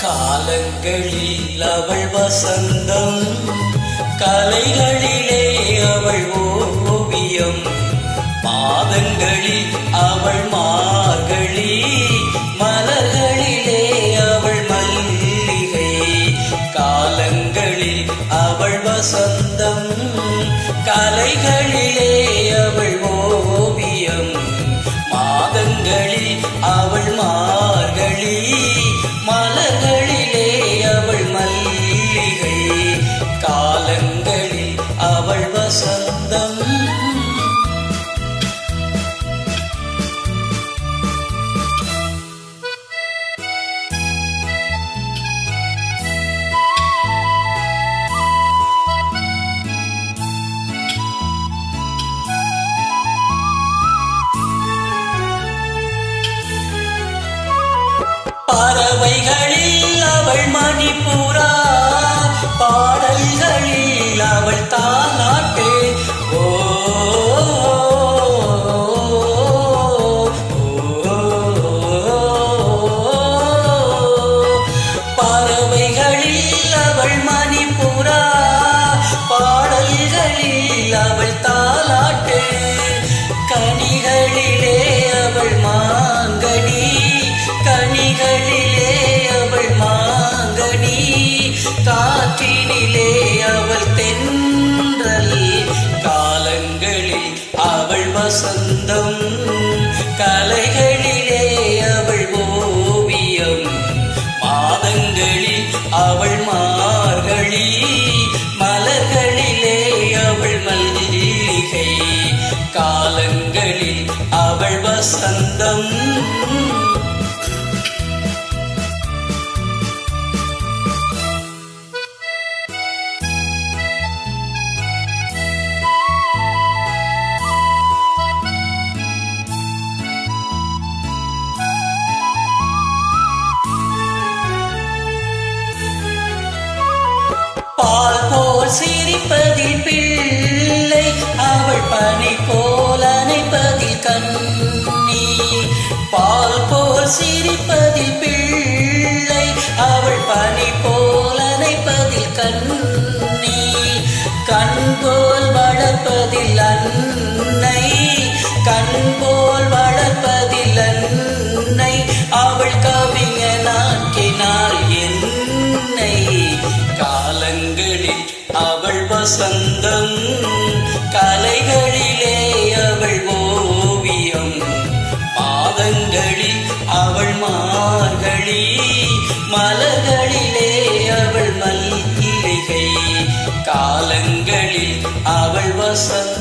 காலங்களில் அவள் வசந்தம், கலைகளிலே அவள் ஓவியம், மாதங்களில் அவள் மார்கழி, மலர்களிலே அவள் மல்லிகை. காலங்களில் அவள் வசந்தம், கலைகளிலே அவள் ஓவியம், மாதங்களில் அவள் மார்கழி, மலர்களிலே அவள் மல்லிகை. காலங்களில் அவள் வசந்தம். பறவைகளில் அவள் மணிப்புறா, பாடல்களில் அவள் தாலாட்டு. ஓ பறவைகளில் அவள் மணிப்புறா, பாடல்களில் அவள் தாலாட்டு. கனிகளிலே அவள் மாங்கனி, கனிகளிலே அவள் மாங்கனி, காற்றினிலே அவள் தென்றல். காலங்களில் அவள் வசந்தம், கலைகளிலே அவள் ஓவியம், மாதங்களில் அவள் மார்கழி, மலர்களிலே அவள் மல்லிகை. காலங்களில் அவள் வசந்தம். பால் போல் சிரிப்பதில் பிள்ளை, அவள் பனி போல் அணைப்பதில் கண்ணி. பால் போல் சிரிப்பதில் பிள்ளை, அவள் பனி போல் அணைப்பதில் கண்ணி. கண் போல் வளர்ப்பதில் அன்னை, கண் போல் வளர்ப்பதில் அன்னை. அவள் கவிஞனாக்கினாள் என்னை. காலங்களில் அவள் வசந்தம், கலைகளிலே அவள் ஓவியம், மாதங்களில் அவள் மார்கழி, மலர்களிலே அவள் மல்லிகை. காலங்களில் அவள் வசந்தம்.